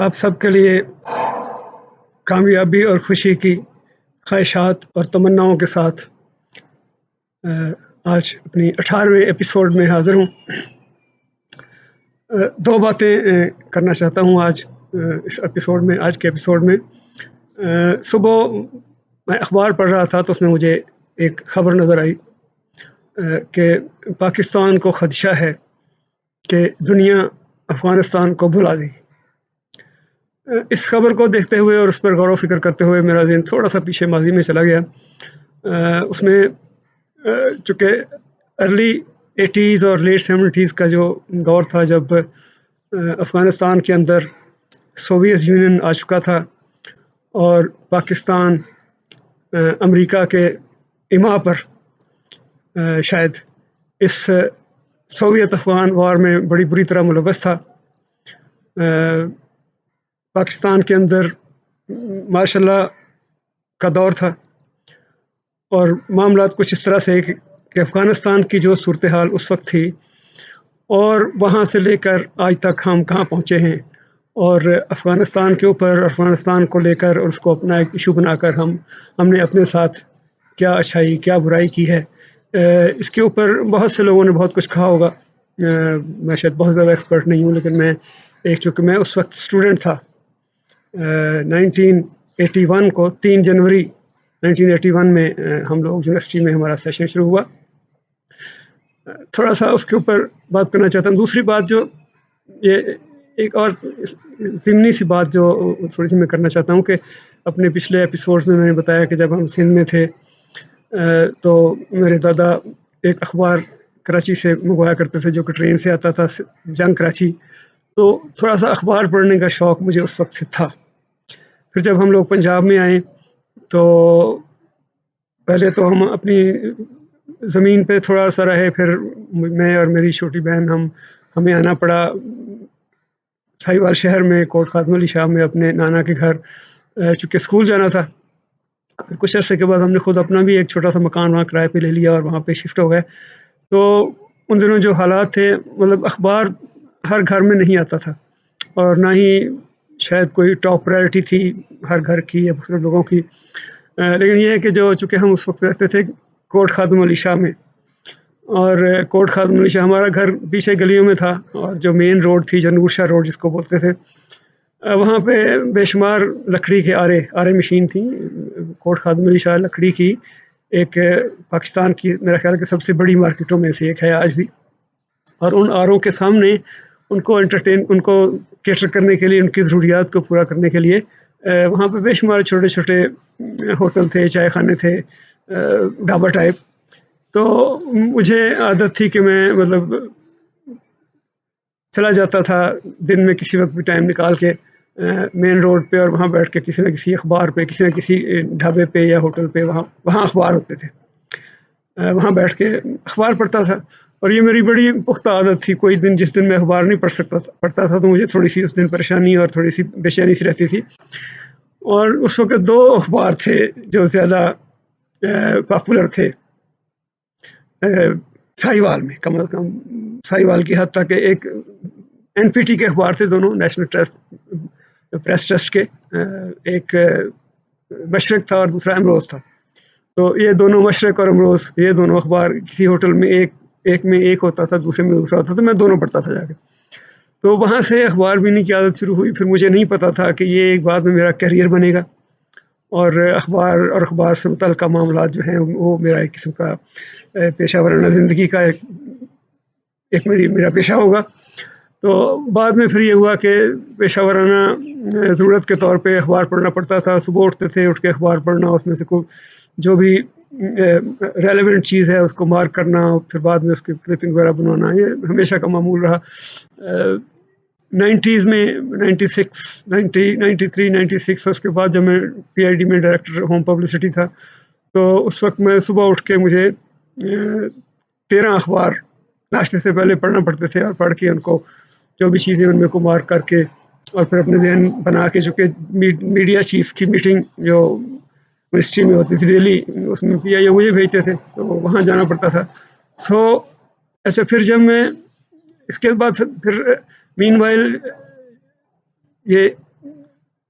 آپ سب کے لیے کامیابی اور خوشی کی خواہشات اور تمناؤں کے ساتھ آج اپنی 18ویں ایپیسوڈ میں حاضر ہوں۔ دو باتیں کرنا چاہتا ہوں آج کے ایپیسوڈ میں۔ صبح میں اخبار پڑھ رہا تھا تو اس میں مجھے ایک خبر نظر آئی کہ پاکستان کو خدشہ ہے کہ دنیا افغانستان کو بھلا دے گی۔ اس خبر کو دیکھتے ہوئے اور اس پر غور و فکر کرتے ہوئے میرا ذہن تھوڑا سا پیچھے ماضی میں چلا گیا۔ اس میں چونکہ ارلی 80s اور لیٹ 70s کا جو دور تھا جب افغانستان کے اندر سوویت یونین آ چکا تھا اور پاکستان امریکہ کے اما پر شاید اس سوویت افغان وار میں بڑی بری طرح ملوث تھا۔ پاکستان کے اندر ماشاء اللہ کا دور تھا اور معاملات کچھ اس طرح سے کہ افغانستان کی جو صورتحال اس وقت تھی اور وہاں سے لے کر آج تک ہم کہاں پہنچے ہیں، اور افغانستان کے اوپر افغانستان کو لے کر اور اس کو اپنا ایک ایشو بنا کر ہم نے اپنے ساتھ کیا اچھائی کیا برائی کی ہے، اس کے اوپر بہت سے لوگوں نے بہت کچھ کہا ہوگا۔ میں شاید بہت زیادہ ایکسپرٹ نہیں ہوں، لیکن چونکہ میں اس وقت اسٹوڈنٹ تھا 1981 کو 3 جنوری 1981 میں ہم لوگ یونیورسٹی میں ہمارا سیشن شروع ہوا۔ تھوڑا سا اس کے اوپر بات کرنا چاہتا ہوں۔ دوسری بات جو یہ ایک اور ضمنی سی بات جو تھوڑی سی میں کرنا چاہتا ہوں کہ اپنے پچھلے ایپیسوڈ میں نے بتایا کہ جب ہم سندھ میں تھے تو میرے دادا ایک اخبار کراچی سے منگوایا کرتے تھے جو کہ ٹرین سے آتا تھا، جنگ کراچی۔ تو تھوڑا سا اخبار پڑھنے کا شوق مجھے اس وقت سے تھا۔ پھر جب ہم لوگ پنجاب میں آئے تو پہلے تو ہم اپنی زمین پہ تھوڑا سا رہے، پھر میں اور میری چھوٹی بہن ہمیں آنا پڑا ساہیوال شہر میں، کوٹ خاتم علی شاہ میں اپنے نانا کے گھر، چونکہ اسکول جانا تھا۔ پھر کچھ عرصے کے بعد ہم نے خود اپنا بھی ایک چھوٹا سا مکان وہاں کرائے پہ لے لیا اور وہاں پہ شفٹ ہو گئے۔ تو ان دنوں جو حالات تھے، مطلب اخبار ہر گھر میں نہیں آتا تھا اور نہ ہی شاید کوئی ٹاپ پرائرٹی تھی ہر گھر کی یا دوسرے لوگوں کی، لیکن یہ ہے کہ چونکہ ہم اس وقت رہتے تھے کوٹ خاتم علی شاہ میں، اور کوٹ خاتم علی شاہ ہمارا گھر پیچھے گلیوں میں تھا، اور جو مین روڈ تھی جو نور شاہ روڈ جس کو بولتے تھے، وہاں پہ بے شمار لکڑی کے آرے مشین تھیں۔ کوٹ خاتم علی شاہ لکڑی کی ایک پاکستان کی میرا خیال ہے کہ سب سے بڑی مارکیٹوں میں سے ایک ہے آج بھی، اور ان آروں کے سامنے ان کو کیٹر کرنے کے لیے، ان کی ضروریات کو پورا کرنے کے لیے وہاں پہ بے شمار چھوٹے چھوٹے ہوٹل تھے، چائے خانے تھے، ڈھابا ٹائپ۔ تو مجھے عادت تھی کہ میں مطلب چلا جاتا تھا دن میں کسی وقت بھی ٹائم نکال کے مین روڈ پہ، اور وہاں بیٹھ کے کسی نہ کسی اخبار پہ، کسی نہ کسی ڈھابے پہ یا ہوٹل پہ، وہاں اخبار ہوتے تھے، وہاں بیٹھ کے اخبار پڑھتا تھا۔ اور یہ میری بڑی پختہ عادت تھی۔ کوئی دن جس دن میں اخبار نہیں پڑھتا تھا تو مجھے تھوڑی سی اس دن پریشانی اور تھوڑی سی بے چینی سی رہتی تھی۔ اور اس وقت 2 اخبار تھے جو زیادہ پاپولر تھے ساہیوال میں، کم از کم ساہیوال کی حد تک کہ ایک NPT کے اخبار تھے دونوں، نیشنل پریس ٹرسٹ کے، ایک مشرق تھا اور دوسرا امروز تھا۔ تو یہ دونوں مشرق اور امروز، یہ دونوں اخبار کسی ہوٹل میں ایک میں ایک ہوتا تھا، دوسرے میں دوسرا ہوتا تھا، تو میں دونوں پڑھتا تھا جا کے۔ تو وہاں سے اخبار بینی کی عادت شروع ہوئی۔ پھر مجھے نہیں پتا تھا کہ یہ ایک بعد میں میرا کیریئر بنے گا، اور اخبار سے متعلقہ معاملات جو ہیں وہ میرا ایک قسم کا پیشہ ورانہ زندگی کا ایک میرا پیشہ ہوگا۔ تو بعد میں پھر یہ ہوا کہ پیشہ ورانہ ضرورت کے طور پہ اخبار پڑھنا پڑتا تھا۔ صبح اٹھتے تھے، اٹھ کے اخبار پڑھنا، اس میں سے کوئی جو بھی ریلیونٹ چیز ہے اس کو مارک کرنا، پھر بعد میں اس کی کلپنگ وغیرہ بنوانا، یہ ہمیشہ کا معمول رہا۔ 90s میں 96 93 96، اس کے بعد جب میں PID میں ڈائریکٹر ہوم پبلسٹی تھا، تو اس وقت میں صبح اٹھ کے مجھے 13 اخبار ناشتے سے پہلے پڑھنا پڑتے تھے، اور پڑھ کے ان کو جو بھی چیزیں ان میں کو مارک کر کے، اور پھر اپنے ذہن بنا کے، چونکہ میڈیا چیف کی میٹنگ جو منسٹری میں ہوتی تھی ڈیلی، اس میں PIO مجھے بھیجتے تھے، تو وہاں جانا پڑتا تھا۔ اچھا، پھر اس کے بعد پھر مین وائل یہ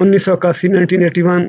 1981 1981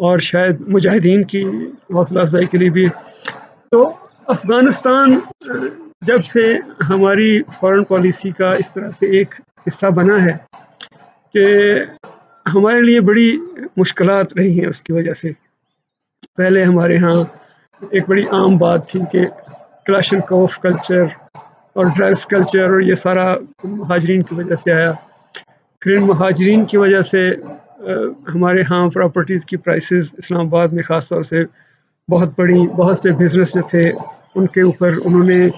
اور شاید مجاہدین کی حوصلہ افزائی کے لیے بھی. تو افغانستان جب سے ہماری فارن پالیسی کا اس طرح سے ایک حصہ بنا ہے کہ ہمارے لیے بڑی مشکلات رہی ہیں اس کی وجہ سے. پہلے ہمارے ہاں ایک بڑی عام بات تھی کہ کلاشن کوف کلچر اور ڈرگس کلچر، اور یہ سارا مہاجرین کی وجہ سے آیا. پھر ان مہاجرین کی وجہ سے ہمارے ہاں پراپرٹیز کی پرائسز اسلام آباد میں خاص طور سے بہت بڑی، بہت سے بزنس جو تھے ان کے اوپر انہوں نے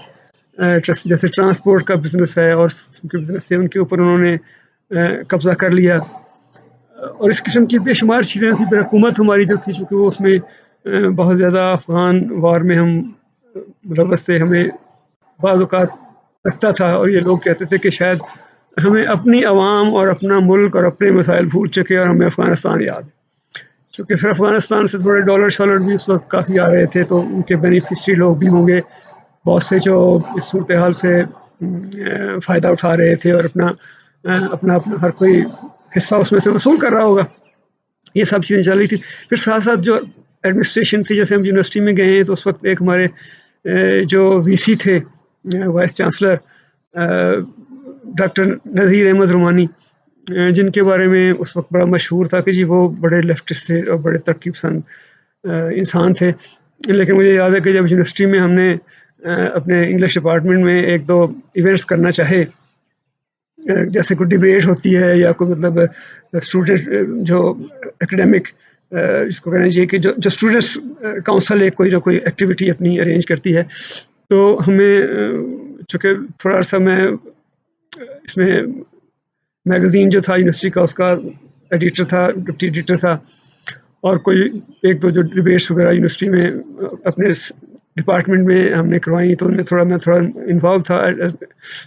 جیسے ٹرانسپورٹ کا بزنس ہے اور بزنس سے ان کے اوپر انہوں نے قبضہ کر لیا. اور اس قسم کی بے شمار چیزیں تھیں. پھر حکومت ہماری جو تھی چونکہ وہ اس میں بہت زیادہ افغان وار میں ہم ملوث تھے، ہمیں بعض اوقات لگتا تھا اور یہ لوگ کہتے تھے کہ شاید ہمیں اپنی عوام اور اپنا ملک اور اپنے مسائل بھول چکے اور ہمیں افغانستان یاد ہے. چونکہ پھر افغانستان سے تھوڑے ڈالر شالر بھی اس وقت کافی آ رہے تھے، تو ان کے بینیفیشری لوگ بھی ہوں گے بہت سے جو اس صورتحال سے فائدہ اٹھا رہے تھے اور اپنا اپنا ہر کوئی حصہ اس میں سے وصول کر رہا ہوگا. یہ سب چیزیں چل رہی تھی. پھر ساتھ ساتھ جو ایڈمنسٹریشن تھی، جیسے ہم یونیورسٹی میں گئے ہیں تو اس وقت ایک ہمارے جو وی سی تھے، vice chancellor doctor Nazir Ahmed Rumani, جن کے بارے میں اس وقت بڑا مشہور تھا کہ جی وہ بڑے لیفٹسٹ تھے اور بڑے ترقی پسند انسان تھے. لیکن مجھے یاد ہے کہ جب یونیورسٹی میں ہم نے اپنے انگلش ڈپارٹمنٹ میں ایک دو ایونٹس کرنا چاہے، جیسے کوئی ڈبیٹ ہوتی ہے یا کوئی مطلب اسٹوڈنٹ جو اکیڈیمک اس کو کہنا چاہیے کہ جو اسٹوڈنٹس کاؤنسل ایک کوئی ایکٹیویٹی اپنی ارینج کرتی ہے، تو ہمیں چونکہ تھوڑا عرصہ میں اس میں میگزین جو تھا یونیورسٹی کا اس کا ایڈیٹر تھا، ڈپٹی ایڈیٹر تھا، اور کوئی ایک دو جو ڈبیٹس وغیرہ یونیورسٹی میں اپنے ڈپارٹمنٹ میں ہم نے کروائی، تو میں تھوڑا انوالو تھا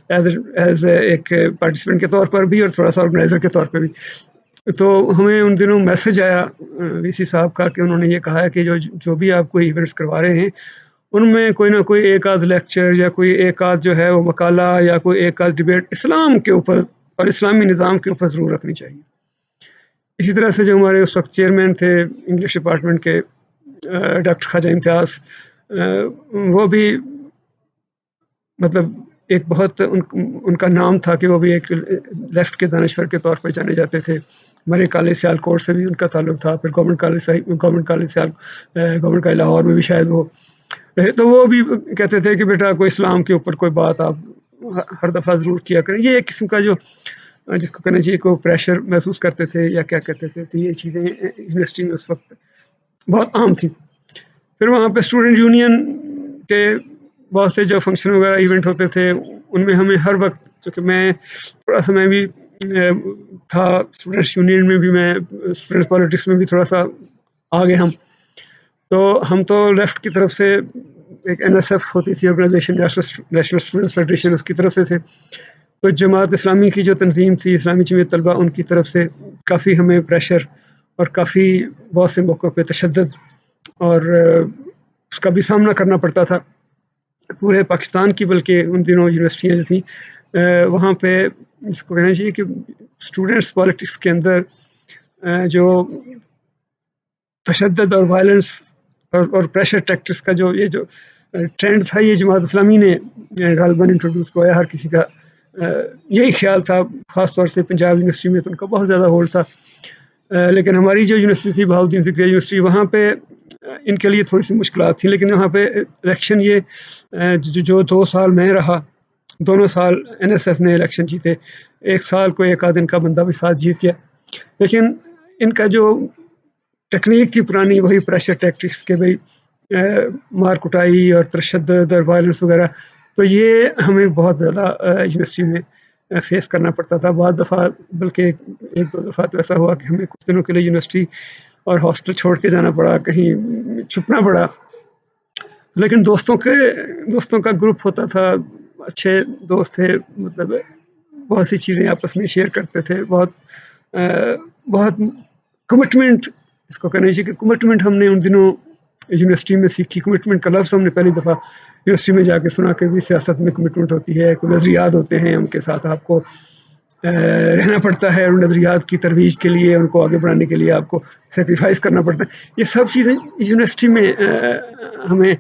ایز ایک پارٹیسپینٹ کے طور پر بھی اور تھوڑا سا آرگنائزر کے طور پہ بھی. تو ہمیں ان دنوں میسج آیا وی سی صاحب کا کہ انہوں نے یہ کہا ہے کہ جو بھی آپ کوئی ایونٹس کروا رہے ہیں ان میں کوئی نہ کوئی ایک آدھ لیکچر یا کوئی ایک آدھ جو ہے وہ مقالہ یا کوئی ایک آدھ ڈبیٹ اسلام کے اوپر اور اسلامی نظام کے اوپر ضرور رکھنی چاہیے. اسی طرح سے جو ہمارے اس وقت چیئرمین تھے انگلش ڈپارٹمنٹ کے ڈاکٹر خواجہ امتیاز، وہ بھی مطلب ایک بہت ان کا نام تھا کہ وہ بھی ایک لیفٹ کے دانشور کے طور پر جانے جاتے تھے. ہمارے کالج سیال کوٹ سے بھی ان کا تعلق تھا، پھر گورنمنٹ کالج لاہور میں بھی شاید وہ رہے. تو وہ بھی کہتے تھے کہ بیٹا کوئی اسلام کے اوپر کوئی بات آپ ہر دفعہ ضرور کیا کریں. یہ ایک قسم کا جو جس کو کہنا چاہیے کوئی پریشر محسوس کرتے تھے یا کیا کہتے تھے، تو یہ چیزیں یونیورسٹی میں اس وقت بہت عام تھیں. پھر وہاں پہ اسٹوڈنٹ یونین کے بہت سے جو فنکشن وغیرہ ایونٹ ہوتے تھے ان میں ہمیں ہر وقت، چونکہ میں تھوڑا سا میں بھی تھا اسٹوڈنٹس یونین میں بھی، میں اسٹوڈنٹ پالیٹکس میں بھی تھوڑا سا آگے ہم تو لیفٹ کی طرف سے ایک NSF ہوتی تھی آرگنائزیشن، نیشنل اسٹوڈنٹس فیڈریشن، اس کی طرف سے تھے. تو جماعت اسلامی کی جو تنظیم تھی اسلامی جمعیت طلبہ، ان کی طرف سے کافی ہمیں پریشر اور کافی بہت سے موقعوں پہ تشدد اور اس کا بھی سامنا کرنا پڑتا تھا پورے پاکستان کی. بلکہ ان دنوں یونیورسٹیاں جو تھیں وہاں پہ اس کو کہنا چاہیے کہ اسٹوڈنٹس پالیٹکس کے اندر جو تشدد اور وائلنس اور پریشر ٹیکٹکس کا جو ٹرینڈ تھا، یہ جماعت اسلامی نے غالباً انٹروڈیوس کیا. ہر کسی کا یہی خیال تھا، خاص طور سے پنجاب یونیورسٹی میں تو ان کا بہت زیادہ ہولڈ تھا. لیکن ہماری جو یونیورسٹی تھی بہاؤالدین ذکریہ یونیورسٹی، وہاں پہ ان کے لیے تھوڑی سی مشکلات تھیں. لیکن وہاں پہ الیکشن یہ جو 2 سال میں رہا، دونوں سال NSF نے الیکشن جیتے، ایک سال کو ایک آدھ ان کا بندہ بھی ساتھ جیت گیا. لیکن ان کا جو ٹیکنیک تھی پرانی، وہی پریشر ٹیکٹکس کے بھائی مار کٹائی اور تشدد اور وائلنس وغیرہ. تو یہ ہمیں بہت زیادہ یونیورسٹی میں فیس کرنا پڑتا تھا. بعض دفعہ بلکہ ایک دو دفعہ تو ایسا ہوا کہ ہمیں کچھ دنوں کے لیے یونیورسٹی اور ہاسٹل چھوڑ کے جانا پڑا، کہیں چھپنا پڑا. لیکن دوستوں کا گروپ ہوتا تھا، اچھے دوست تھے، مطلب بہت سی چیزیں آپس میں شیئر کرتے تھے. بہت کمٹمنٹ، اس کو کہنا چاہیے کہ کمٹمنٹ ہم نے ان دنوں یونیورسٹی میں سیکھی. کمٹمنٹ کا لفظ ہم نے پہلی دفعہ یونیورسٹی میں جا کے سنا کہ بھی سیاست میں کمٹمنٹ ہوتی ہے، کوئی نظریات ہوتے ہیں ان کے ساتھ آپ کو رہنا پڑتا ہے، اور نظریات کی ترویج کے لیے، ان کو آگے بڑھانے کے لیے آپ کو سیکریفائس کرنا پڑتا ہے. یہ سب چیزیں یونیورسٹی میں ہمیں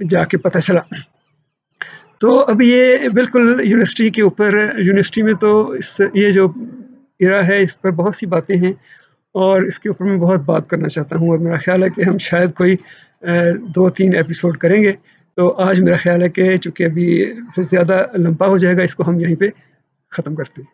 جا کے پتہ چلا. تو اب یہ بالکل یونیورسٹی کے اوپر، یونیورسٹی میں تو یہ جو ایرا ہے اس پر بہت سی باتیں ہیں، اور اس کے اوپر میں بہت بات کرنا چاہتا ہوں، اور میرا خیال ہے کہ ہم شاید کوئی 2-3 ایپیسوڈ کریں گے. تو آج میرا خیال ہے کہ چونکہ ابھی زیادہ لمبا ہو جائے گا، اس کو ہم یہیں پہ ختم کرتے ہیں.